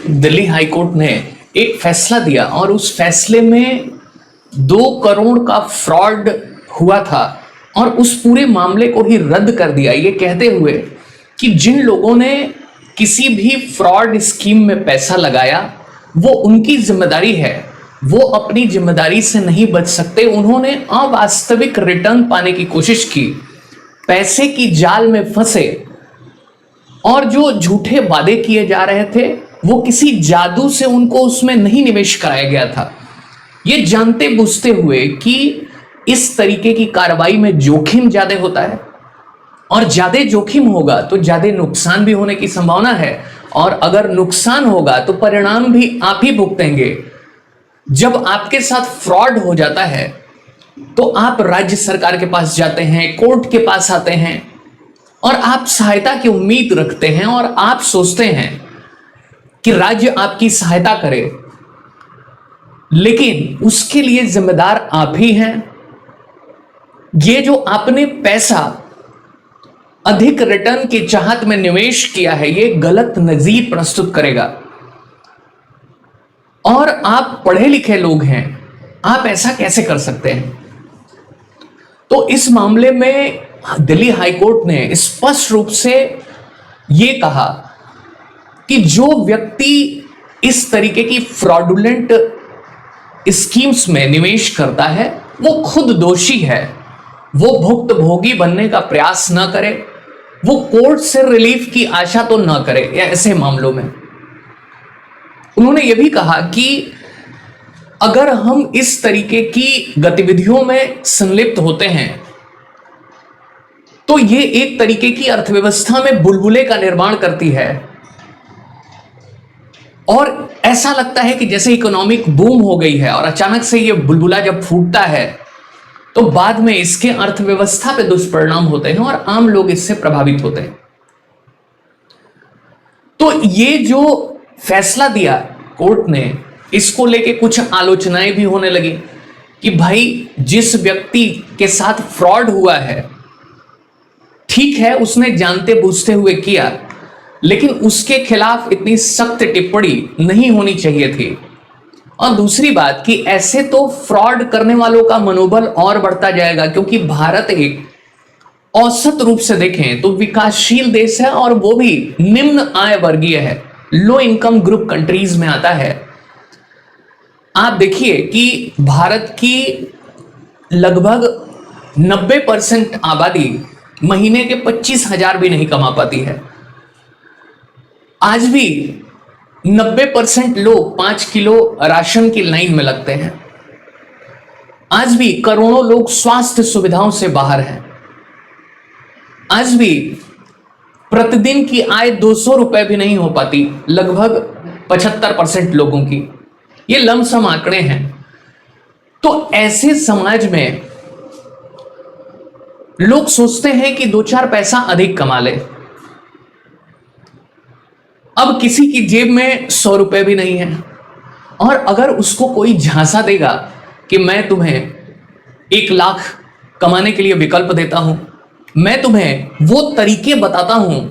Delhi high court ने एक फैसला दिया और उस फैसले में 2 करोड़ का फ्रॉड हुआ था और उस पूरे मामले को ही रद्द कर दिया, ये कहते हुए कि जिन लोगों ने किसी भी फ्रॉड स्कीम में पैसा लगाया वो उनकी जिम्मेदारी है, वो अपनी जिम्मेदारी से नहीं बच सकते। उन्होंने अवास्तविक रिटर्न पाने की कोशिश की, पैसे की जाल में फंसे और जो झूठे वादे किए जा रहे थे वो किसी जादू से उनको उसमें नहीं निवेश कराया गया था। ये जानते बुझते हुए कि इस तरीके की कार्रवाई में जोखिम ज्यादा होता है और ज्यादा जोखिम होगा तो ज्यादा नुकसान भी होने की संभावना है, और अगर नुकसान होगा तो परिणाम भी आप ही भुगतेंगे। जब आपके साथ फ्रॉड हो जाता है तो आप राज्य सरकार के पास जाते हैं, कोर्ट के पास आते हैं और आप सहायता की उम्मीद रखते हैं और आप सोचते हैं कि राज्य आपकी सहायता करे, लेकिन उसके लिए जिम्मेदार आप ही हैं। ये जो आपने पैसा अधिक रिटर्न की चाहत में निवेश किया है ये गलत नजीर प्रस्तुत करेगा। और आप पढ़े लिखे लोग हैं, आप ऐसा कैसे कर सकते हैं? तो इस मामले में दिल्ली हाईकोर्ट ने स्पष्ट रूप से यह कहा कि जो व्यक्ति इस तरीके की फ्रॉडुलेंट स्कीम्स में निवेश करता है वो खुद दोषी है, वो भुक्तभोगी बनने का प्रयास ना करे, वो कोर्ट से रिलीफ की आशा तो ना करे। ऐसे मामलों में उन्होंने यह भी कहा कि अगर हम इस तरीके की गतिविधियों में संलिप्त होते हैं तो ये एक तरीके की अर्थव्यवस्था में बुलबुले का निर्माण करती है और ऐसा लगता है कि जैसे इकोनॉमिक बूम हो गई है और अचानक से ये बुलबुला जब फूटता है तो बाद में इसके अर्थव्यवस्था पे दुष्परिणाम होते हैं और आम लोग इससे प्रभावित होते हैं। तो ये जो फैसला दिया कोर्ट ने, इसको लेके कुछ आलोचनाएं भी होने लगी कि भाई जिस व्यक्ति के साथ फ्रॉड हुआ है, ठीक है उसने जानते बूझते हुए किया, लेकिन उसके खिलाफ इतनी सख्त टिप्पणी नहीं होनी चाहिए थी। और दूसरी बात कि ऐसे तो फ्रॉड करने वालों का मनोबल और बढ़ता जाएगा, क्योंकि भारत एक औसत रूप से देखें तो विकासशील देश है और वो भी निम्न आय वर्गीय है, लो इनकम ग्रुप कंट्रीज में आता है। आप देखिए कि भारत की लगभग 90% आबादी महीने के 25,000 भी नहीं कमा पाती है। आज भी 90% लोग 5 किलो राशन की लाइन में लगते हैं। आज भी करोड़ों लोग स्वास्थ्य सुविधाओं से बाहर हैं। आज भी प्रतिदिन की आय 200 रुपए भी नहीं हो पाती लगभग 75% लोगों की। ये लमसम आंकड़े हैं। तो ऐसे समाज में लोग सोचते हैं कि 2-4 पैसा अधिक कमा ले। अब किसी की जेब में 100 रुपए भी नहीं है और अगर उसको कोई झांसा देगा कि मैं तुम्हें 1 लाख कमाने के लिए विकल्प देता हूं, मैं तुम्हें वो तरीके बताता हूं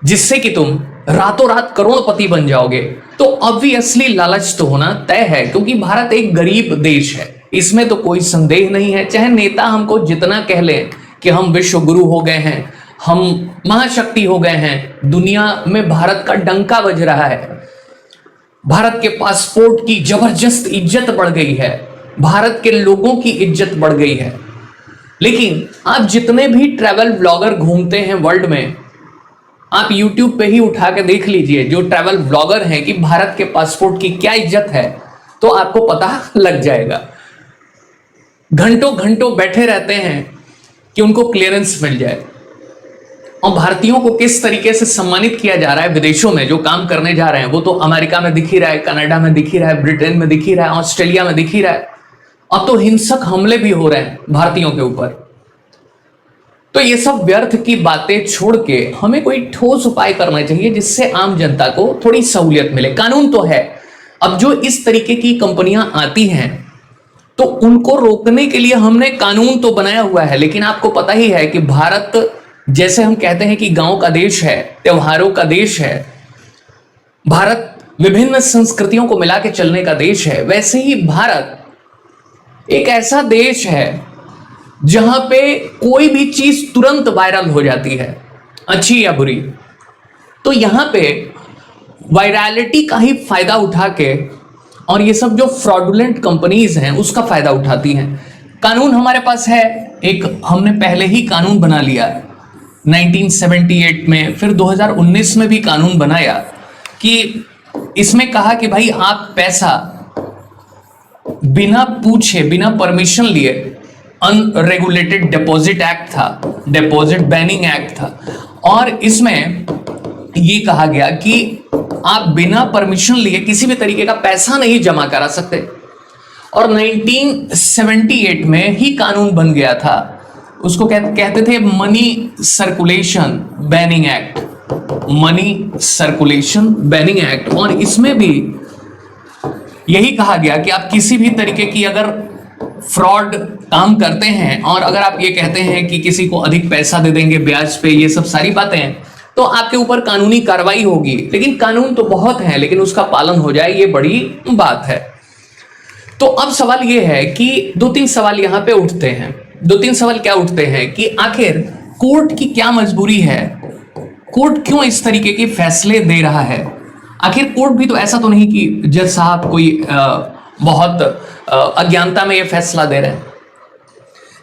जिससे कि तुम रातों रात करोड़पति बन जाओगे, तो ऑब्वियसली लालच तो होना तय है, क्योंकि भारत एक गरीब देश है, इसमें तो कोई संदेह नहीं है। चाहे नेता हमको जितना कह लें कि हम विश्व गुरु हो गए हैं, हम महाशक्ति हो गए हैं, दुनिया में भारत का डंका बज रहा है, भारत के पासपोर्ट की जबरदस्त इज्जत बढ़ गई है, भारत के लोगों की इज्जत बढ़ गई है, लेकिन आप जितने भी ट्रैवल ब्लॉगर घूमते हैं वर्ल्ड में, आप यूट्यूब पे ही उठा के देख लीजिए जो ट्रैवल ब्लॉगर हैं कि भारत के पासपोर्ट की क्या इज्जत है, तो आपको पता लग जाएगा। घंटों घंटों बैठे रहते हैं कि उनको क्लियरेंस मिल जाए। और भारतीयों को किस तरीके से सम्मानित किया जा रहा है विदेशों में जो काम करने जा रहे हैं, वो तो अमेरिका में दिख ही रहा है, कनाडा में दिख ही रहा है, ब्रिटेन में दिख ही रहा है, ऑस्ट्रेलिया में दिख ही रहा है। अब तो हिंसक हमले भी हो रहे हैं भारतीयों के ऊपर। तो ये सब व्यर्थ की बातें छोड़ के हमें कोई ठोस उपाय करना चाहिए जिससे आम जनता को थोड़ी सहूलियत मिले। कानून तो है, अब जो इस तरीके की कंपनियां आती हैं तो उनको रोकने के लिए हमने कानून तो बनाया हुआ है, लेकिन आपको पता ही है कि भारत, जैसे हम कहते हैं कि गांव का देश है, त्योहारों का देश है, भारत विभिन्न संस्कृतियों को मिला के चलने का देश है, वैसे ही भारत एक ऐसा देश है जहां पे कोई भी चीज तुरंत वायरल हो जाती है, अच्छी या बुरी। तो यहां पे वायरलिटी का ही फायदा उठा के और ये सब जो फ्रॉडुलेंट कंपनीज हैं उसका फायदा उठाती हैं। कानून हमारे पास है, एक हमने पहले ही कानून बना लिया 1978 में, फिर 2019 में भी कानून बनाया कि इसमें कहा कि भाई आप पैसा बिना पूछे, बिना परमिशन लिए, अनरेगुलेटेड डिपॉजिट एक्ट था, डिपॉजिट बैनिंग एक्ट था, और इसमें ये कहा गया कि आप बिना परमिशन लिए किसी भी तरीके का पैसा नहीं जमा करा सकते। और 1978 में ही कानून बन गया था, उसको कहते थे money circulation banning act, money circulation banning act. और इसमें भी यही कहा गया कि आप किसी भी तरीके की अगर फ्रॉड काम करते हैं और अगर आप ये कहते हैं कि किसी को अधिक पैसा दे देंगे ब्याज पे, ये सब सारी बातें, तो आपके ऊपर कानूनी कार्रवाई होगी। लेकिन कानून तो बहुत है, लेकिन उसका पालन हो जाए ये बड़ी बात है। तो अब सवाल ये है कि दो तीन सवाल यहां पे उठते हैं। दो तीन सवाल क्या उठते हैं कि आखिर कोर्ट की क्या मजबूरी है, कोर्ट क्यों इस तरीके के फैसले दे रहा है। आखिर कोर्ट भी तो ऐसा तो नहीं कि जज साहब कोई बहुत अज्ञानता में ये फैसला दे रहे हैं।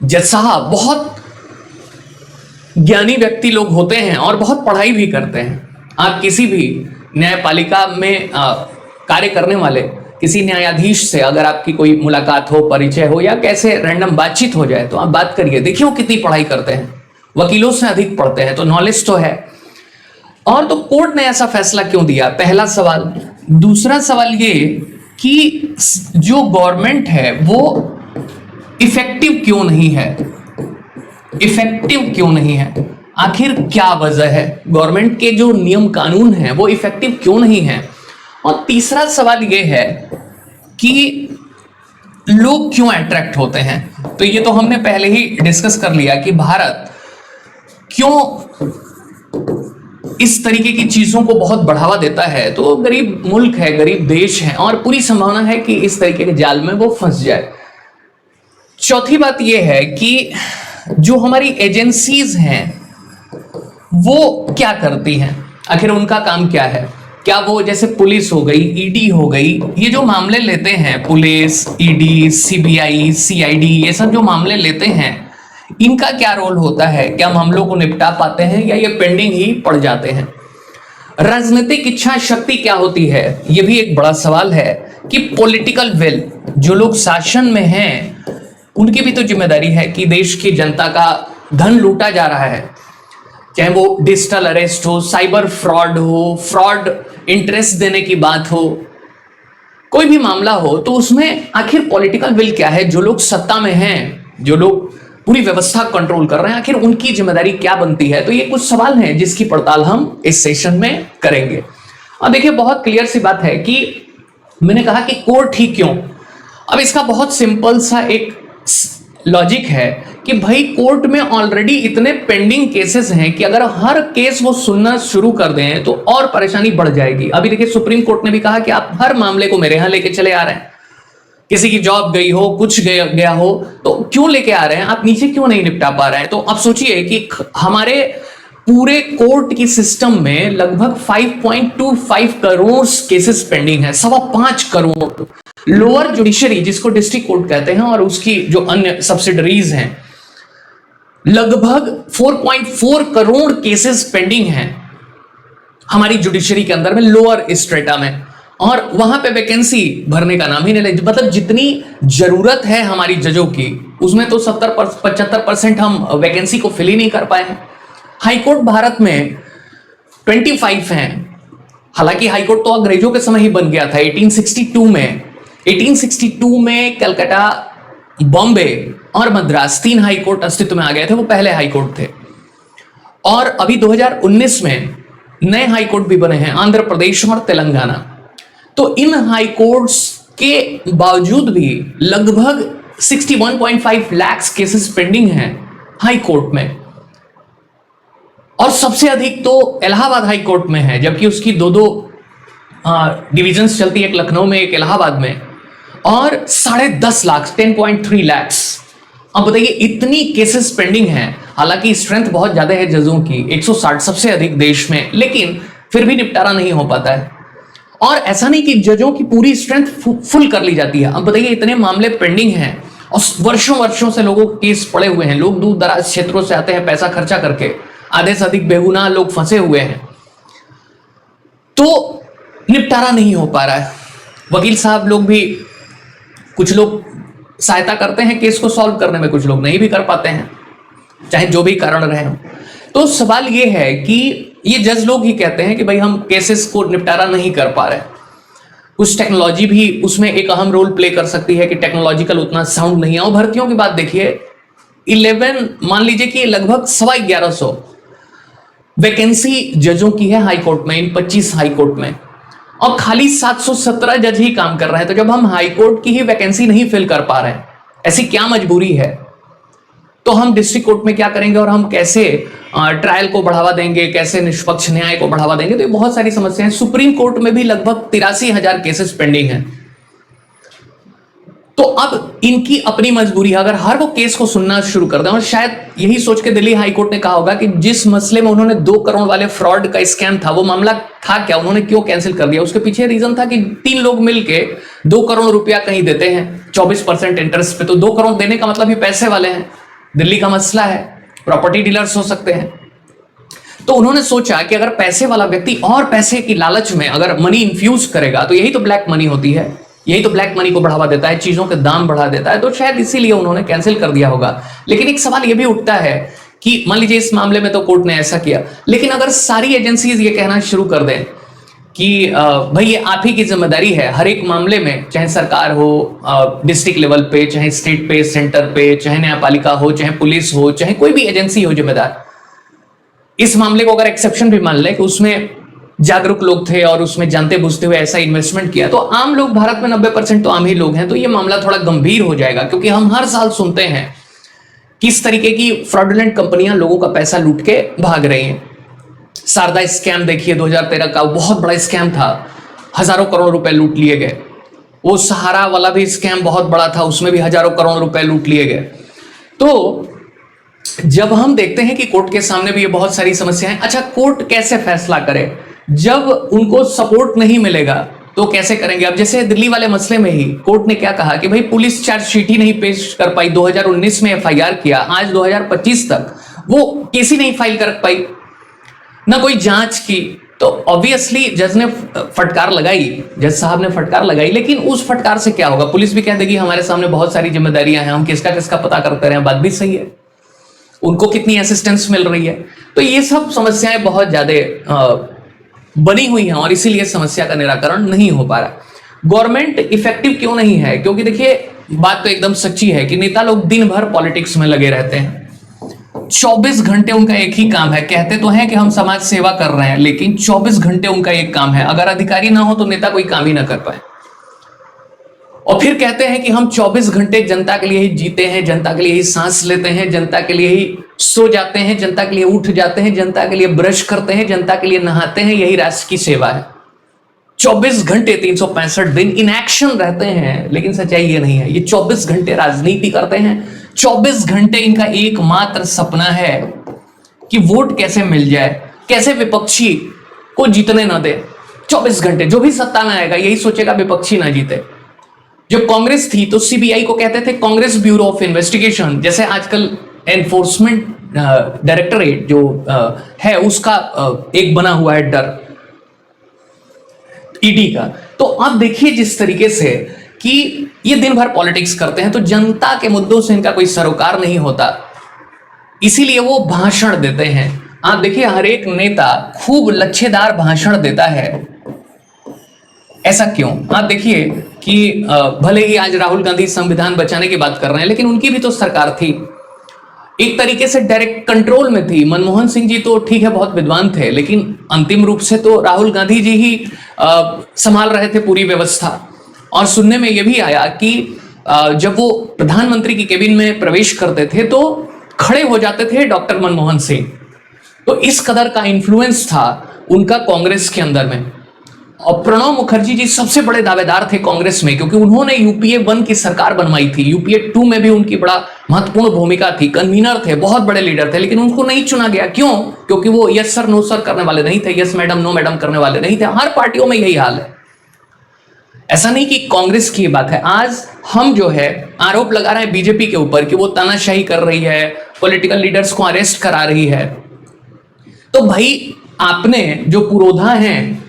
जज साहब बहुत ज्ञानी व्यक्ति लोग होते हैं और बहुत पढ़ाई भी करते हैं। आप किसी भी न्यायपालिका में कार्य करने वाले किसी न्यायाधीश से अगर आपकी कोई मुलाकात हो, परिचय हो, या कैसे रैंडम बातचीत हो जाए तो आप बात करिए, देखिए वो कितनी पढ़ाई करते हैं, वकीलों से अधिक पढ़ते हैं, तो नॉलेज तो है। और तो कोर्ट ने ऐसा फैसला क्यों दिया, पहला सवाल। दूसरा सवाल ये कि जो गवर्नमेंट है वो इफेक्टिव क्यों नहीं है, इफेक्टिव क्यों नहीं है, आखिर क्या वजह है, गवर्नमेंट के जो नियम कानून हैं वो इफेक्टिव क्यों नहीं है। और तीसरा सवाल ये है कि लोग क्यों अट्रैक्ट होते हैं। तो ये तो हमने पहले ही डिस्कस कर लिया कि भारत क्यों इस तरीके की चीजों को बहुत बढ़ावा देता है। तो गरीब मुल्क है, गरीब देश है, और पूरी संभावना है कि इस तरीके के जाल में वो फंस जाए। चौथी बात यह है कि जो हमारी एजेंसीज हैं वो क्या करती हैं, आखिर उनका काम क्या है। क्या वो जैसे पुलिस हो गई, ईडी हो गई, ये जो मामले लेते हैं, पुलिस, ईडी, सीबीआई, सीआईडी, ये सब जो मामले लेते हैं, इनका क्या रोल होता है, क्या मामलों को निपटा पाते हैं या ये पेंडिंग ही पड़ जाते हैं। राजनीतिक इच्छा शक्ति क्या होती है, ये भी एक बड़ा सवाल है कि पॉलिटिकल विल, जो लोग शासन में हैं उनकी भी तो जिम्मेदारी है कि देश की जनता का धन लूटा जा रहा है, चाहे वो डिजिटल अरेस्ट हो, साइबर फ्रॉड हो, फ्रॉड इंटरेस्ट देने की बात हो, कोई भी मामला हो, तो उसमें आखिर पॉलिटिकल विल क्या है। जो लोग सत्ता में हैं, जो लोग पूरी व्यवस्था कंट्रोल कर रहे हैं, आखिर उनकी जिम्मेदारी क्या बनती है। तो ये कुछ सवाल हैं जिसकी पड़ताल हम इस सेशन में करेंगे। और देखिए बहुत क्लियर सी बात है कि मैंने कहा कि कोर्ट ही क्यों। अब इसका बहुत सिंपल सा एक लॉजिक है कि भाई कोर्ट में ऑलरेडी इतने पेंडिंग केसेस हैं कि अगर हर केस वो सुनना शुरू कर दें तो और परेशानी बढ़ जाएगी। अभी देखिए सुप्रीम कोर्ट ने भी कहा कि आप हर मामले को मेरे यहां लेके चले आ रहे हैं, किसी की जॉब गई हो, कुछ गया हो, तो क्यों लेके आ रहे हैं, आप नीचे क्यों नहीं निपटा पा रहे हैं। तो अब सोचिए कि हमारे पूरे कोर्ट की सिस्टम में लगभग 5.25 करोड़ केसेस पेंडिंग है, 5.25 करोड़। लोअर जुडिशरी जिसको डिस्ट्रिक्ट कोर्ट कहते हैं और उसकी जो अन्य सब्सिडरीज हैं, लगभग 4.4 करोड़ केसेस पेंडिंग हैं हमारी जुडिशरी के अंदर में, लोअर स्ट्रेटा में। और वहां पे वैकेंसी भरने का नाम ही नहीं ले, मतलब जितनी जरूरत है हमारी जजों की उसमें तो 70-75% हम वैकेंसी को फिल ही नहीं कर पाए हैं। हाईकोर्ट भारत में 25 हैं, हालांकि हाईकोर्ट तो अंग्रेजों के समय ही बन गया था 1862 में। 1862 में कलकत्ता, बॉम्बे और मद्रास 3 हाईकोर्ट अस्तित्व में आ गए थे, वो पहले हाईकोर्ट थे। और अभी 2019 में नए हाईकोर्ट भी बने हैं, आंध्र प्रदेश और तेलंगाना। तो इन हाईकोर्ट्स के बावजूद भी लगभग 61.5 लाख केसेस पेंडिंग हैं हाईकोर्ट में। और सबसे अधिक तो इलाहाबाद हाईकोर्ट में है, जबकि उसकी दो डिविजन्स चलती है, एक लखनऊ में, एक इलाहाबाद में, और 10.5 लाख 10.3 lakhs। अब बताइए इतनी केसेस पेंडिंग हैं, हालांकि स्ट्रेंथ बहुत ज्यादा है जजों की, 160 सबसे अधिक देश में, लेकिन फिर भी निपटारा नहीं हो पाता है। और ऐसा नहीं कि जजों की पूरी स्ट्रेंथ फुल कर ली जाती है। अब बताइए इतने मामले पेंडिंग हैं और वर्षों वर्षों से लोगों के केस पड़े हुए हैं, लोग दूर दराज क्षेत्रों से आते हैं पैसा खर्चा करके, आधे से अधिक बेगुनाह लोग फंसे हुए हैं, तो निपटारा नहीं हो पा रहा है। वकील साहब लोग भी, कुछ लोग सहायता करते हैं केस को सॉल्व करने में, कुछ लोग नहीं भी कर पाते हैं, चाहे जो भी कारण रहे हो। तो सवाल ये है कि ये जज लोग ही कहते हैं कि भाई हम केसेस को निपटारा नहीं कर पा रहे। कुछ टेक्नोलॉजी भी उसमें एक अहम रोल प्ले कर सकती है कि टेक्नोलॉजिकल उतना साउंड नहीं है। और भर्तियों की बात देखिए, 11 मान लीजिए कि लगभग 1150 वैकेंसी जजों की है हाई कोर्ट में, इन 25 हाई कोर्ट में, और खाली 717 जज ही काम कर रहे हैं। तो जब हम हाई कोर्ट की ही वैकेंसी नहीं फिल कर पा रहे हैं, ऐसी क्या मजबूरी है, तो हम डिस्ट्रिक्ट कोर्ट में क्या करेंगे और हम कैसे ट्रायल को बढ़ावा देंगे, कैसे निष्पक्ष न्याय को बढ़ावा देंगे। तो ये बहुत सारी समस्याएं। सुप्रीम कोर्ट में भी लगभग 83,000 केसेस पेंडिंग हैं। तो अब इनकी अपनी मजबूरी है, अगर हर वो केस को सुनना शुरू कर दें, और शायद यही सोच के दिल्ली हाई कोर्ट ने कहा होगा कि जिस मसले में उन्होंने 2 करोड़ वाले फ्रॉड का स्कैम था, वो मामला था क्या, उन्होंने क्यों कैंसिल कर दिया, उसके पीछे रीजन था कि 3 लोग मिलके 2 करोड़ रुपया कहीं देते हैं 24% इंटरेस्ट पे, तो 2 करोड़ देने का मतलब ही पैसे वाले हैं, दिल्ली का मसला है, प्रॉपर्टी डीलर्स हो सकते हैं। तो उन्होंने सोचा कि अगर पैसे वाला व्यक्ति और पैसे की लालच में अगर मनी इन्फ्यूज करेगा, तो यही तो ब्लैक मनी होती है, यही तो ब्लैक मनी को बढ़ावा देता है, चीजों के दाम बढ़ा देता है, तो शायद इसीलिए उन्होंने कैंसिल कर दिया होगा। लेकिन एक सवाल यह भी उठता है कि मान लीजिए इस मामले में तो कोर्ट ने ऐसा किया, लेकिन अगर सारी एजेंसीज ये कहना शुरू कर दें कि भाई ये आप ही की जिम्मेदारी है हर एक मामले में, चाहे सरकार हो डिस्ट्रिक्ट लेवल पे, चाहे स्टेट पे, सेंटर पे, चाहे न्यायपालिका हो, चाहे पुलिस हो, चाहे कोई भी एजेंसी हो जिम्मेदार, इस मामले को अगर एक्सेप्शन भी मान ले कि उसमें जागरूक लोग थे और उसमें जानते बुझते हुए ऐसा इन्वेस्टमेंट किया, तो आम लोग, भारत में 90% तो आम ही लोग हैं, तो ये मामला थोड़ा गंभीर हो जाएगा। क्योंकि हम हर साल सुनते हैं किस तरीके की फ्रॉडुलेंट कंपनियां लोगों का पैसा लूट के भाग रही हैं। शारदा स्कैम देखिए 2013 का, बहुत बड़ा स्कैम था, हजारों करोड़ रुपए लूट लिए गए। वो सहारा वाला भी स्कैम बहुत बड़ा था, उसमें भी हजारों करोड़ रुपए लूट लिए गए। तो जब हम देखते हैं कि कोर्ट के सामने भी ये बहुत सारी समस्याएं, अच्छा कोर्ट कैसे फैसला करे जब उनको सपोर्ट नहीं मिलेगा, तो कैसे करेंगे। अब जैसे दिल्ली वाले मसले में ही कोर्ट ने क्या कहा कि भाई पुलिस चार्जशीट ही नहीं पेश कर पाई, 2019 में एफआईआर किया, आज 2025 तक वो केस ही नहीं फाइल कर पाई, ना कोई जांच की। तो ऑब्वियसली जज ने फटकार लगाई, जज साहब ने फटकार लगाई, लेकिन उस फटकार से क्या होगा, पुलिस भी कह देगी हमारे सामने बहुत सारी जिम्मेदारियां हैं, हम किसका किसका पता करते रहे। बात भी सही है, उनको कितनी असिस्टेंस मिल रही है। तो ये सब समस्याएं बहुत ज्यादा बनी हुई हैं और इसीलिए समस्या का निराकरण नहीं हो पा रहा। गवर्नमेंट इफेक्टिव क्यों नहीं है, क्योंकि देखिए बात तो एकदम सच्ची है कि नेता लोग दिन भर पॉलिटिक्स में लगे रहते हैं, 24 घंटे उनका एक ही काम है। कहते तो हैं कि हम समाज सेवा कर रहे हैं, लेकिन 24 घंटे उनका एक काम है। अगर अधिकारी ना हो तो नेता कोई काम ही ना कर पाए, और फिर कहते हैं कि हम 24 घंटे जनता के लिए ही जीते हैं, जनता के लिए ही सांस लेते हैं, जनता के लिए ही सो जाते हैं, जनता के लिए उठ जाते हैं, जनता के लिए ब्रश करते हैं, जनता के लिए नहाते हैं, यही राष्ट्र की सेवा है। 24 घंटे 365 दिन इन एक्शन रहते हैं, लेकिन सच्चाई ये नहीं है। ये 24 घंटे राजनीति करते हैं, 24 घंटे इनका एकमात्र सपना है कि वोट कैसे मिल जाए, कैसे विपक्षी को जीतने ना दे। 24 घंटे जो भी सत्ता में आएगा यही सोचेगा विपक्षी ना जीते। जब कांग्रेस थी तो सीबीआई को कहते थे कांग्रेस ब्यूरो ऑफ इन्वेस्टिगेशन, जैसे आजकल एनफोर्समेंट डायरेक्टरेट जो है उसका एक बना हुआ है डर ईडी का। तो अब देखिए जिस तरीके से कि ये दिन भर पॉलिटिक्स करते हैं, तो जनता के मुद्दों से इनका कोई सरोकार नहीं होता, इसीलिए वो भाषण देते हैं। आप देखिए हर एक नेता खूब लच्छेदार भाषण देता है, ऐसा क्यों? आप देखिए कि भले ही आज राहुल गांधी संविधान बचाने की बात कर रहे हैं, लेकिन उनकी भी तो सरकार थी, एक तरीके से डायरेक्ट कंट्रोल में थी। मनमोहन सिंह जी तो ठीक है बहुत विद्वान थे, लेकिन अंतिम रूप से तो राहुल गांधी जी ही संभाल रहे थे पूरी व्यवस्था। और सुनने में यह भी आया कि जब वो प्रधानमंत्री की केबिन में प्रवेश करते थे तो खड़े हो जाते थे डॉक्टर मनमोहन सिंह। तो इस कदर का इन्फ्लुएंस था उनका कांग्रेस के अंदर में। और प्रणब मुखर्जी जी सबसे बड़े दावेदार थे कांग्रेस में, क्योंकि उन्होंने यूपीए 1 की सरकार बनवाई थी। यूपीए 2 में भी उनकी बड़ा महत्वपूर्ण भूमिका थी, कन्वीनर थे, बहुत बड़े लीडर थे, लेकिन उनको नहीं चुना गया। क्यों? क्योंकि वो यस सर नो सर करने वाले नहीं थे, यस मैडम नो मैडम करने वाले नहीं थे। हर पार्टियों में यही हाल है। ऐसा नहीं कि कांग्रेस की बात है। आज हम जो है आरोप लगा रहे हैं बीजेपी के ऊपर कि वो तानाशाही कर रही है, पॉलिटिकल लीडर्स को अरेस्ट करा रही है। तो भाई आपने जो पुरोधा हैं,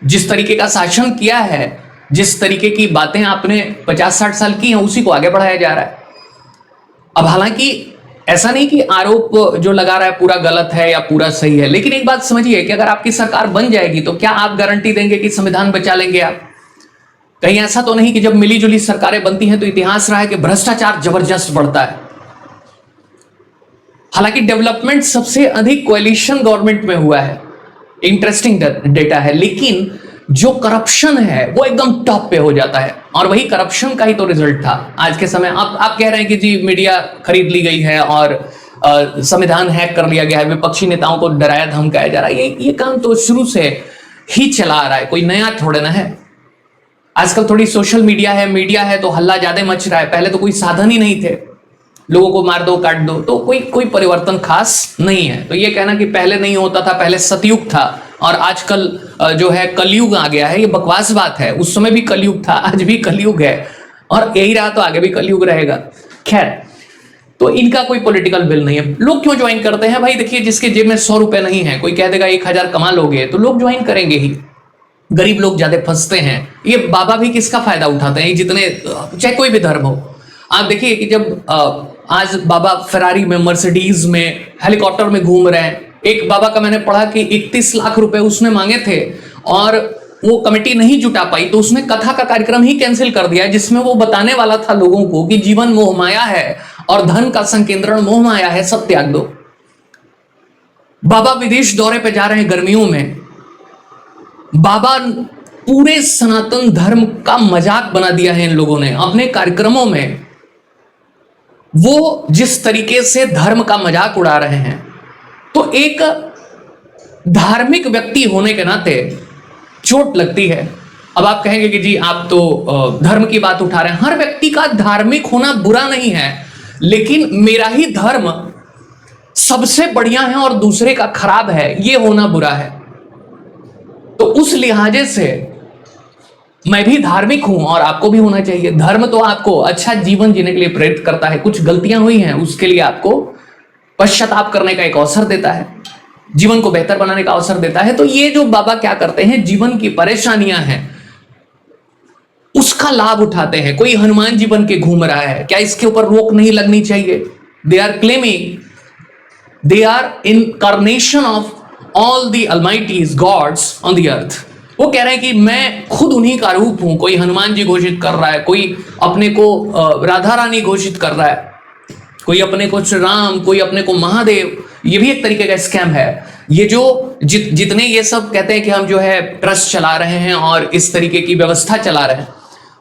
जिस तरीके का शासन किया है, जिस तरीके की बातें आपने 50-60 साल की हैं, उसी को आगे बढ़ाया जा रहा है। अब हालांकि ऐसा नहीं कि आरोप जो लगा रहा है पूरा गलत है या पूरा सही है, लेकिन एक बात समझिए कि अगर आपकी सरकार बन जाएगी तो क्या आप गारंटी देंगे कि संविधान बचा लेंगे आप? कहीं ऐसा तो नहीं कि जब मिली जुली सरकारें बनती हैं तो इतिहास रहा है कि भ्रष्टाचार जबरदस्त बढ़ता है। हालांकि डेवलपमेंट सबसे अधिक कोएलिशन गवर्नमेंट में हुआ है, इंटरेस्टिंग डेटा है, लेकिन जो करप्शन है वो एकदम टॉप पे हो जाता है। और वही करप्शन का ही तो रिजल्ट था आज के समय। आप कह रहे हैं कि जी मीडिया खरीद ली गई है और संविधान हैक कर लिया गया है, विपक्षी नेताओं को डराया धमकाया जा रहा है। ये काम तो शुरू से ही चला आ रहा है, कोई नया थोड़े ना है। आजकल थोड़ी सोशल मीडिया है तो हल्ला ज्यादा मच रहा है। पहले तो कोई साधन ही नहीं थे, लोगों को मार दो काट दो, तो कोई परिवर्तन खास नहीं है। तो ये कहना कि पहले नहीं होता था, पहले सतयुग था और आजकल जो है कलयुग आ गया है, ये बकवास बात है। उस समय भी कलयुग था, आज भी कलयुग है और यही रहा तो आगे भी कलयुग रहेगा। खैर, तो इनका कोई पॉलिटिकल बिल नहीं है। लोग क्यों ज्वाइन करते हैं भाई? देखिए, जिसके जेब में 100 रुपए नहीं है, कोई कह देगा 1000 कमा लोगे, तो लोग ज्वाइन करेंगे ही। गरीब लोग ज्यादा फंसते हैं। ये बाबा भी किसका फायदा उठाते हैं? जितने, चाहे कोई भी धर्म हो। आप देखिए कि जब आज बाबा फेरारी में, मर्सिडीज में, हेलीकॉप्टर में घूम रहे हैं। एक बाबा का मैंने पढ़ा कि 31 लाख रुपए उसने मांगे थे और वो कमेटी नहीं जुटा पाई, तो उसने कथा का कार्यक्रम ही कैंसिल कर दिया, जिसमें वो बताने वाला था लोगों को कि जीवन मोहमाया है और धन का संकेंद्रण मोहमाया है, सब त्याग दो। बाबा विदेश दौरे पे जा रहे हैं गर्मियों में। बाबा पूरे सनातन धर्म का मजाक बना दिया है इन लोगों ने अपने कार्यक्रमों में। वो जिस तरीके से धर्म का मजाक उड़ा रहे हैं, तो एक धार्मिक व्यक्ति होने के नाते चोट लगती है। अब आप कहेंगे कि जी आप तो धर्म की बात उठा रहे हैं। हर व्यक्ति का धार्मिक होना बुरा नहीं है, लेकिन मेरा ही धर्म सबसे बढ़िया है और दूसरे का खराब है, ये होना बुरा है। तो उस लिहाजे से मैं भी धार्मिक हूं और आपको भी होना चाहिए। धर्म तो आपको अच्छा जीवन जीने के लिए प्रेरित करता है। कुछ गलतियां हुई हैं, उसके लिए आपको पश्चाताप करने का एक अवसर देता है, जीवन को बेहतर बनाने का अवसर देता है। तो ये जो बाबा क्या करते हैं, जीवन की परेशानियां हैं उसका लाभ उठाते हैं। कोई हनुमान जी बन के घूम रहा है, क्या इसके ऊपर रोक नहीं लगनी चाहिए? They are claiming they are incarnation of all the almighty's gods on the earth. वो कह रहे हैं कि मैं खुद उन्हीं का रूप हूं। कोई हनुमान जी घोषित कर रहा है, कोई अपने को राधा रानी घोषित कर रहा है, कोई अपने को श्री राम, कोई अपने को महादेव। ये भी एक तरीके का स्कैम है। ये जो जितने ये सब कहते हैं कि हम जो है ट्रस्ट चला रहे हैं और इस तरीके की व्यवस्था चला रहे हैं,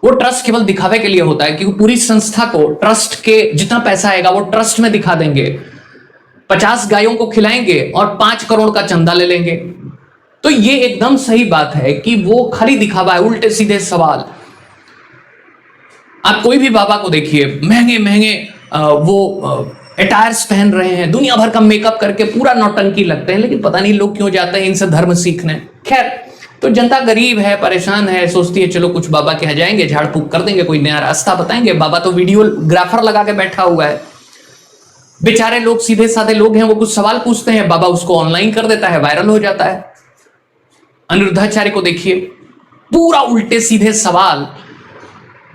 वो ट्रस्ट केवल दिखावे के लिए होता है, क्योंकि पूरी संस्था को ट्रस्ट के जितना पैसा आएगा वो ट्रस्ट में दिखा देंगे। 50 गायों को खिलाएंगे और 5 करोड़ का चंदा ले लेंगे। तो ये एकदम सही बात है कि वो खाली दिखावा है, उल्टे सीधे सवाल। आप कोई भी बाबा को देखिए, महंगे महंगे वो अटायर्स पहन रहे हैं, दुनिया भर का मेकअप करके पूरा नौटंकी लगते हैं, लेकिन पता नहीं लोग क्यों जाते हैं इनसे धर्म सीखने। खैर, तो जनता गरीब है, परेशान है, सोचती है चलो कुछ बाबा के यहाँ जाएंगे, झाड़ फूक कर देंगे, कोई नया रास्ता बताएंगे। बाबा तो वीडियोग्राफर लगा के बैठा हुआ है। बेचारे लोग, सीधे साधे लोग हैं, वो कुछ सवाल पूछते हैं, बाबा उसको ऑनलाइन कर देता है, वायरल हो जाता है। अनिरुद्धाचार्य को देखिए, पूरा उल्टे सीधे सवाल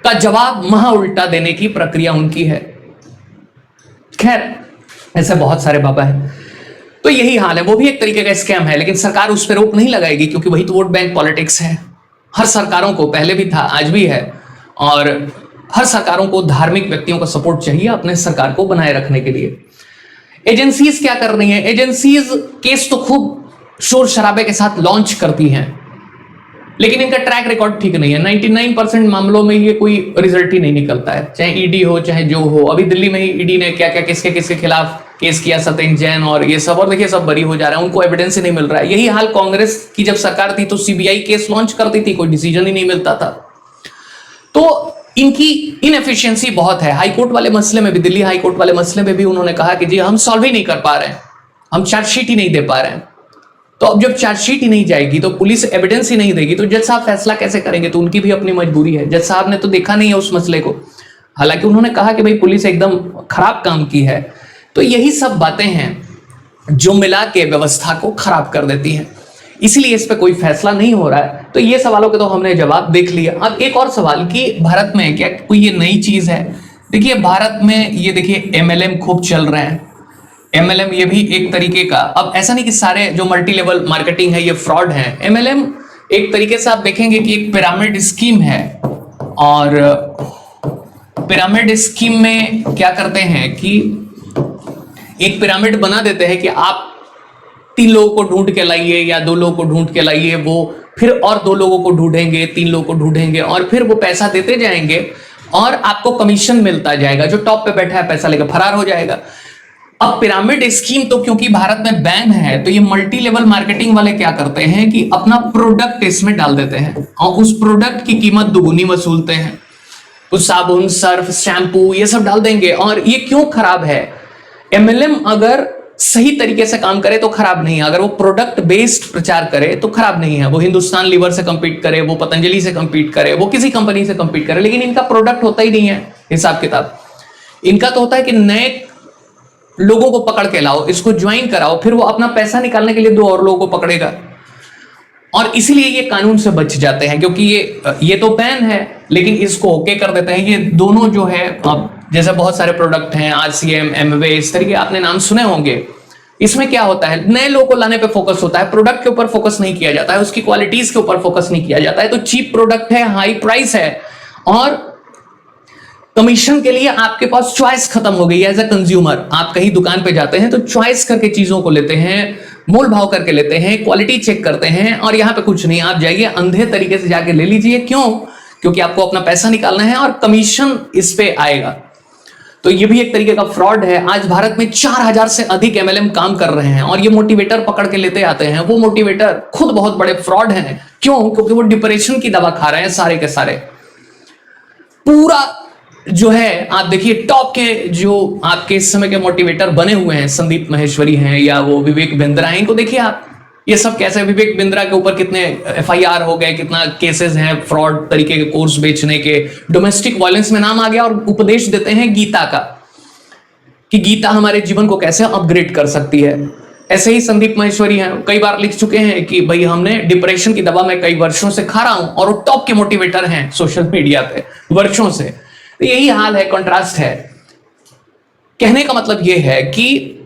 का जवाब महा उल्टा देने की प्रक्रिया उनकी है। खैर, ऐसे बहुत सारे बाबा हैं। तो यही हाल है। वो भी एक तरीके का स्कैम है, लेकिन सरकार उस पर रोक नहीं लगाएगी, क्योंकि वही तो वोट बैंक पॉलिटिक्स है। हर सरकारों को, पहले भी था, आज भी है, और हर सरकारों को धार्मिक व्यक्तियों का सपोर्ट चाहिए अपने सरकार को बनाए रखने के लिए। एजेंसीज क्या कर रही हैं? एजेंसीज केस तो खूब शोर शराबे के साथ लॉन्च करती हैं, लेकिन इनका ट्रैक रिकॉर्ड ठीक नहीं है। 99% मामलों में ये कोई रिजल्ट ही नहीं निकलता है, चाहे ईडी हो चाहे जो हो। अभी दिल्ली में ही ईडी ने क्या क्या किसके किसके खिलाफ केस किया सत्येंद्र जैन और ये सब, और देखिए सब बरी हो जा रहे हैं, उनको एविडेंस ही नहीं मिल रहा है। यही हाल कांग्रेस की जब सरकार थी तो सीबीआई केस लॉन्च करती थी, कोई डिसीजन ही नहीं मिलता था। तो इनकी इनएफिशिएंसी बहुत है। हाईकोर्ट वाले मसले में भी, दिल्ली हाईकोर्ट वाले मसले में भी उन्होंने कहा कि जी हम सॉल्व ही नहीं कर पा रहे हैं, हम चार्जशीट ही नहीं दे पा रहे हैं। तो अब जब चार्जशीट ही नहीं जाएगी तो पुलिस एविडेंस ही नहीं देगी तो जज साहब फैसला कैसे करेंगे? तो उनकी भी अपनी मजबूरी है। जज साहब ने तो देखा नहीं है उस मसले को, हालांकि उन्होंने कहा कि भाई पुलिस एकदम खराब काम की है। तो यही सब बातें हैं जो मिला के व्यवस्था को खराब कर देती हैं, इसलिए इस पे कोई फैसला नहीं हो रहा है। तो ये सवालों के तो हमने जवाब देख लिया। अब एक और सवाल कि भारत में क्या कोई ये नई चीज है? देखिए भारत में ये देखिए एमएलएम खूब चल रहे हैं। एमएलएम ये भी एक तरीके का, अब ऐसा नहीं कि सारे जो मल्टी लेवल मार्केटिंग है ये फ्रॉड है। एमएलएम एक तरीके से आप देखेंगे कि एक पिरामिड स्कीम है, और पिरामिड स्कीम में क्या करते हैं कि एक पिरामिड बना देते हैं कि आप 3 लोगों को ढूंढ के लाइए या 2 लोगों को ढूंढ के लाइए, वो फिर और 2 लोगों को ढूंढेंगे, 3 लोगों को ढूंढेंगे, और फिर वो पैसा देते जाएंगे और आपको कमीशन मिलता जाएगा। जो टॉप पे बैठा है पैसा लेकर फरार हो जाएगा। अब पिरामिड स्कीम तो क्योंकि भारत में बैन है, तो ये मल्टी लेवल मार्केटिंग वाले क्या करते हैं कि अपना प्रोडक्ट इसमें डाल देते हैं और उस प्रोडक्ट की कीमत दुगुनी वसूलते हैं। कुछ साबुन, सर्फ, शैम्पू ये सब डाल देंगे। और ये क्यों खराब है? एमएलएम अगर सही तरीके से काम करे तो खराब नहीं है, अगर वो प्रोडक्ट बेस्ड प्रचार करे तो खराब नहीं है। वो हिंदुस्तान लीवर से कंपीट करे, वो पतंजलि से कंपीट करे, वो किसी कंपनी से कंपीट करे, लेकिन इनका प्रोडक्ट होता ही नहीं है हिसाब किताब। इनका तो होता है कि नए लोगों को पकड़ के लाओ, इसको ज्वाइन कराओ, फिर वो अपना पैसा निकालने के लिए 2 और लोगों को पकड़ेगा। और इसीलिए ये कानून से बच जाते हैं, क्योंकि ये तो बैन है लेकिन इसको ओके कर देते हैं। ये दोनों जो है, अब जैसे बहुत सारे प्रोडक्ट हैं, आरसीएम, एमवे, इस तरीके आपने नाम सुने होंगे। इसमें क्या होता है, नए लोगों को लाने पे फोकस होता है, प्रोडक्ट के ऊपर फोकस नहीं किया जाता है, उसकी क्वालिटीज के ऊपर फोकस नहीं किया जाता है। तो चीप प्रोडक्ट है, हाई प्राइस है, और कमीशन के लिए आपके पास चॉइस खत्म हो गई है। एज अ कंज्यूमर आप कहीं दुकान पे जाते हैं तो चॉइस करके चीजों को लेते हैं, मोल भाव करके लेते हैं, क्वालिटी चेक करते हैं, और यहां पे कुछ नहीं, आप जाइए अंधे तरीके से जाके ले लीजिए। क्यों? क्योंकि आपको अपना पैसा निकालना है और कमीशन इस पे आएगा। तो ये भी एक तरीके का फ्रॉड है। आज भारत में 4000 से अधिक एमएलएम काम कर रहे हैं, और ये मोटिवेटर पकड़ के लेते आते हैं। वो मोटिवेटर खुद बहुत बड़े फ्रॉड हैं। क्यों? क्योंकि वो डिप्रेशन की दवा खा रहे हैं सारे के सारे। पूरा जो है आप देखिए टॉप के जो आपके इस समय के मोटिवेटर बने हुए हैं, संदीप माहेश्वरी हैं या वो विवेक बिंद्रा हैं, इनको देखिए आप, ये सब कैसे, विवेक बिंद्रा के ऊपर कितने एफआईआर हो गए, कितना केसेस हैं फ्रॉड तरीके के, कोर्स बेचने के, डोमेस्टिक वायलेंस में नाम आ गया, और उपदेश देते हैं गीता का कि गीता हमारे जीवन को कैसे अपग्रेड कर सकती है। ऐसे ही संदीप माहेश्वरी हैं, कई बार लिख चुके हैं कि भाई हमने डिप्रेशन की दवा मैं कई वर्षों से खा रहा हूं, और वो टॉप के मोटिवेटर हैं सोशल मीडिया पे वर्षों से। तो यही हाल है, कंट्रास्ट है। कहने का मतलब यह है कि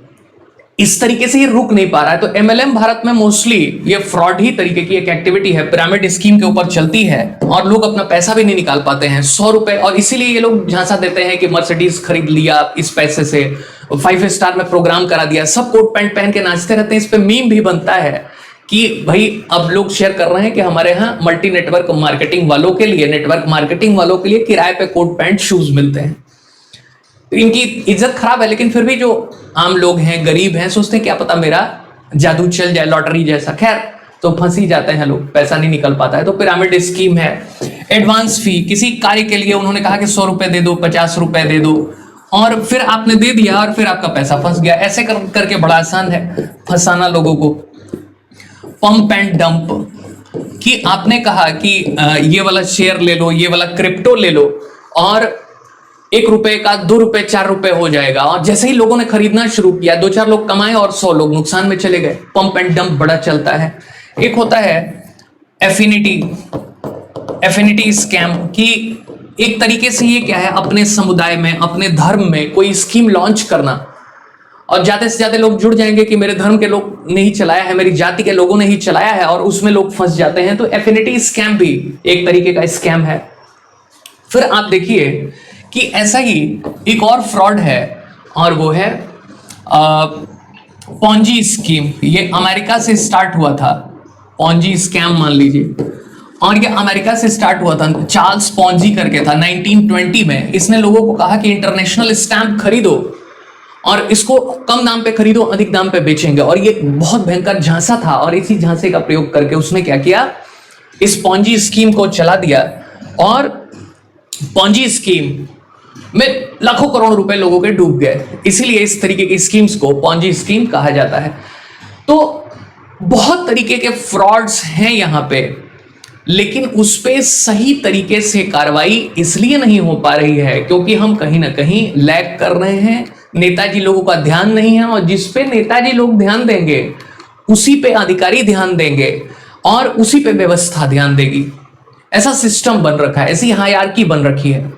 इस तरीके से ये रुक नहीं पा रहा है। तो एमएलएम भारत में मोस्टली ये फ्रॉड ही तरीके की एक एक्टिविटी है, पिरामिड स्कीम के ऊपर चलती है, और लोग अपना पैसा भी नहीं निकाल पाते हैं, 100 रुपए। और इसीलिए ये लोग झांसा देते हैं कि मर्सिडीज खरीद लिया इस पैसे से, 5 स्टार में प्रोग्राम करा दिया, सब कोट पैंट पहन के नाचते रहते हैं। इस पे मीम भी बनता है कि भाई अब लोग शेयर कर रहे हैं कि हमारे यहाँ मल्टी नेटवर्क मार्केटिंग वालों के लिए, नेटवर्क मार्केटिंग वालों के लिए किराए पे कोट पैंट शूज मिलते हैं। तो इनकी इज्जत खराब है, लेकिन फिर भी जो आम लोग हैं, गरीब हैं, सोचते हैं क्या पता मेरा जादू चल जाए, लॉटरी जैसा। खैर, तो फंस ही जाते हैं लोग, पैसा नहीं निकल पाता है। तो पिरामिड स्कीम है। एडवांस फी, किसी कार्य के लिए उन्होंने कहा कि 100 रुपए दे दो, 50 रुपए दे दो, और फिर आपने दे दिया और फिर आपका पैसा फंस गया। ऐसे करके बड़ा आसान है फंसाना लोगों को। पंप एंड डंप, कि आपने कहा कि ये वाला शेयर ले लो, ये वाला क्रिप्टो ले लो, और 1 रुपए का 2 रुपए 4 रुपए हो जाएगा। और जैसे ही लोगों ने खरीदना शुरू किया, 2-4 लोग कमाए और 100 लोग नुकसान में चले गए। पंप एंड डंप बड़ा चलता है। एक होता है एफिनिटी स्कैम, कि एक तरीके से ये क्या है, अपने समुदाय में, अपने धर्म में कोई स्कीम लॉन्च करना, और ज्यादा से ज्यादा लोग जुड़ जाएंगे कि मेरे धर्म के लोग ने ही चलाया है, मेरी जाति के लोगों ने ही चलाया है, और उसमें लोग फंस जाते हैं। तो एफिनिटी स्कैम भी एक तरीके का स्कैम है। फिर आप देखिए कि ऐसा ही एक और फ्रॉड है, और वो है पॉन्जी स्कीम। ये अमेरिका से स्टार्ट हुआ था, पॉन्जी स्कैम मान लीजिए, और ये अमेरिका से स्टार्ट हुआ था। चार्ल्स पॉन्जी करके था 1920 में। इसने लोगों को कहा कि इंटरनेशनल स्टैंप खरीदो और इसको कम दाम पे खरीदो, अधिक दाम पे बेचेंगे। और ये बहुत भयंकर झांसा था, और इसी झांसे का प्रयोग करके उसने क्या किया, इस पॉन्जी स्कीम को चला दिया, और पॉन्जी स्कीम में लाखों करोड़ रुपए लोगों के डूब गए। इसीलिए इस तरीके की स्कीम्स को पॉन्जी स्कीम कहा जाता है। तो बहुत तरीके के फ्रॉड्स हैं यहां पे, लेकिन उस पे सही तरीके से कार्रवाई इसलिए नहीं हो पा रही है क्योंकि हम कहीं ना कहीं लैग कर रहे हैं, नेताजी लोगों का ध्यान नहीं है, और जिस पे नेताजी लोग ध्यान देंगे उसी पे अधिकारी ध्यान देंगे और उसी पे व्यवस्था ध्यान देगी। ऐसा सिस्टम बन रखा है, ऐसी हायरार्की बन रखी है।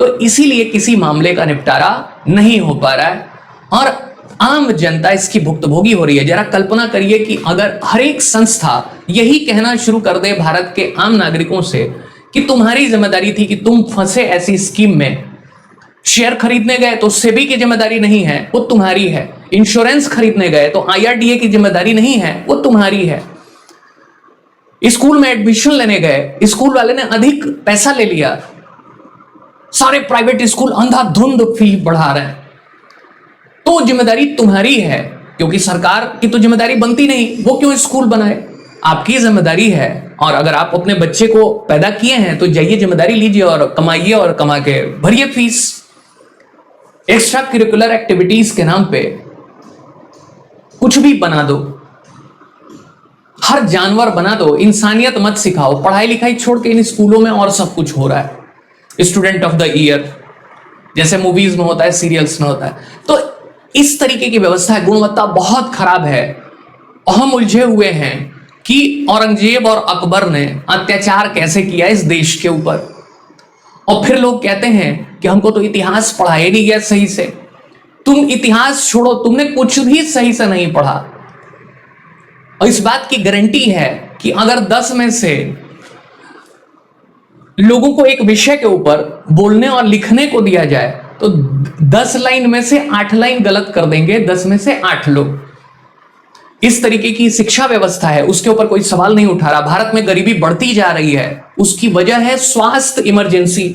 तो इसीलिए किसी मामले का निपटारा नहीं हो पा रहा है और आम जनता इसकी भुक्तभोगी हो रही है। जरा कल्पना करिए कि अगर हर एक संस्था यही कहना शुरू कर दे भारत के आम नागरिकों से कि तुम्हारी जिम्मेदारी थी कि तुम फंसे ऐसी स्कीम में, शेयर खरीदने गए तो सेबी की जिम्मेदारी नहीं है, वो तुम्हारी है। इंश्योरेंस खरीदने गए तो IRDA की जिम्मेदारी नहीं है, वो तुम्हारी है। स्कूल में एडमिशन लेने गए, स्कूल वाले ने अधिक पैसा ले लिया, सारे प्राइवेट स्कूल अंधाधुंध फी बढ़ा रहे हैं, तो जिम्मेदारी तुम्हारी है, क्योंकि सरकार की तो जिम्मेदारी बनती नहीं, वो क्यों स्कूल बनाए, आपकी जिम्मेदारी है। और अगर आप अपने बच्चे को पैदा किए हैं तो जाइए जिम्मेदारी लीजिए और कमाइए और कमा के भरिए फीस। एक्स्ट्रा करिकुलर एक्टिविटीज के नाम पे कुछ भी बना दो, हर जानवर बना दो, इंसानियत मत सिखाओ। पढ़ाई लिखाई छोड़ के इन स्कूलों में और सब कुछ हो रहा है, स्टूडेंट ऑफ द ईयर जैसे मूवीज में होता है, सीरियल्स में होता है। तो इस तरीके की व्यवस्था है, गुणवत्ता बहुत खराब है। हम उलझे हुए हैं कि औरंगजेब और अकबर ने अत्याचार कैसे किया इस देश के ऊपर, और फिर लोग कहते हैं कि हमको तो इतिहास पढ़ाया नहीं गया सही से। तुम इतिहास छोड़ो, तुमने कुछ भी सही से नहीं पढ़ा। और इस बात की गारंटी है कि अगर 10 में से लोगों को एक विषय के ऊपर बोलने और लिखने को दिया जाए तो 10 लाइन में से 8 लाइन गलत कर देंगे, 10 में से 8 लोग। इस तरीके की शिक्षा व्यवस्था है, उसके ऊपर कोई सवाल नहीं उठा रहा। भारत में गरीबी बढ़ती जा रही है, उसकी वजह है स्वास्थ्य इमरजेंसी।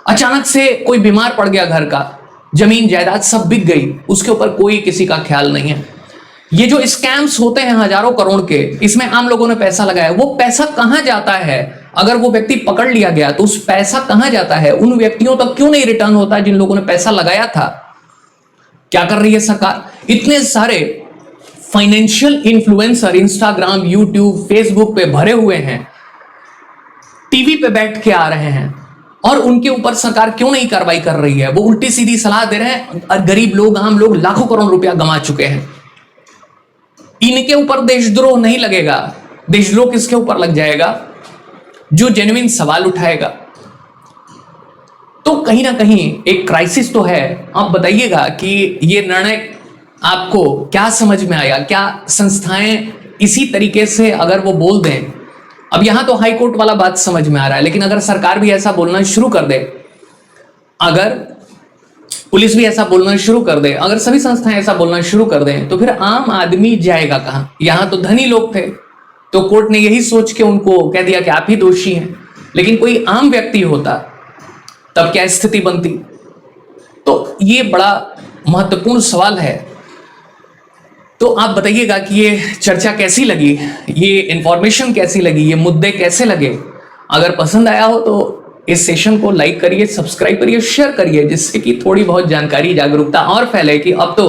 अचानक से कोई बीमार पड़ गया, घर का जमीन जायदाद सब बिक गई, उसके ऊपर कोई किसी का ख्याल नहीं है। ये जो स्कैम्स होते हैं हजारों करोड़ के, इसमें आम लोगों ने पैसा लगाया, वो पैसा कहां जाता है? अगर वो व्यक्ति पकड़ लिया गया तो उस पैसा कहां जाता है? उन व्यक्तियों तक क्यों नहीं रिटर्न होता जिन लोगों ने पैसा लगाया था? क्या कर रही है सरकार? इतने सारे financial influencer Instagram, YouTube, Facebook पे भरे हुए हैं, टीवी पे बैठ के आ रहे हैं, और उनके ऊपर सरकार क्यों नहीं कार्रवाई कर रही है? वो उल्टी सीधी सलाह दे रहे हैं और गरीब लोग, आम लोग लाखों करोड़ रुपया गंवा चुके हैं। इनके ऊपर देशद्रोह नहीं लगेगा। देशद्रोह किसके ऊपर लग जाएगा? जो जेन्युइन सवाल उठाएगा। तो कहीं ना कहीं एक क्राइसिस तो है। आप बताइएगा कि ये निर्णय आपको क्या समझ में आया? क्या संस्थाएं इसी तरीके से अगर वो बोल दें, अब यहां तो हाई कोर्ट वाला बात समझ में आ रहा है, लेकिन अगर सरकार भी ऐसा बोलना शुरू कर दे, अगर पुलिस भी ऐसा बोलना शुरू कर दे, अगर सभी संस्थाएं ऐसा बोलना शुरू कर दें, तो फिर आम आदमी जाएगा कहां? यहां तो धनी लोग थे, तो कोर्ट ने यही सोच के उनको कह दिया कि आप ही दोषी हैं। लेकिन कोई आम व्यक्ति होता तब क्या स्थिति बनती? तो ये बड़ा महत्वपूर्ण सवाल है। तो आप बताइएगा कि ये चर्चा कैसी लगी, ये इंफॉर्मेशन कैसी लगी, ये मुद्दे कैसे लगे। अगर पसंद आया हो तो इस सेशन को लाइक करिए, सब्सक्राइब करिए, शेयर करिए, जिससे कि थोड़ी बहुत जानकारी, जागरूकता और फैले कि अब तो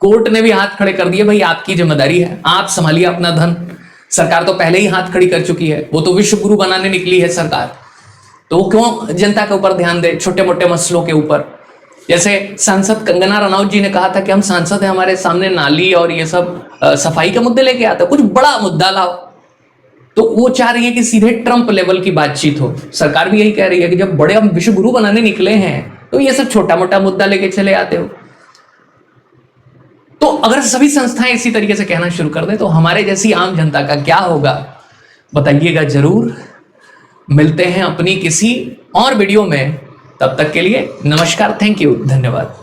कोर्ट ने भी हाथ खड़े कर दिए, भाई आपकी जिम्मेदारी है, आप संभालिए अपना धन। सरकार तो पहले ही हाथ खड़ी कर चुकी है, वो तो विश्व गुरु बनाने निकली है सरकार, तो वो क्यों जनता के ऊपर ध्यान दे, छोटे मोटे मसलों के ऊपर। जैसे सांसद कंगना रनौत जी ने कहा था कि हम सांसद हैं, हमारे सामने नाली और ये सब सफाई के मुद्दे लेके आते, कुछ बड़ा मुद्दा लाओ। तो वो चाह रही है कि सीधे ट्रंप लेवल की बातचीत हो। सरकार भी यही कह रही है कि जब बड़े हम विश्व गुरु बनाने निकले हैं तो ये सब छोटा मोटा मुद्दा लेके चले आते हो। तो अगर सभी संस्थाएं इसी तरीके से कहना शुरू कर दे तो हमारे जैसी आम जनता का क्या होगा, बताइएगा जरूर। मिलते हैं अपनी किसी और वीडियो में, तब तक के लिए नमस्कार, थैंक यू, धन्यवाद।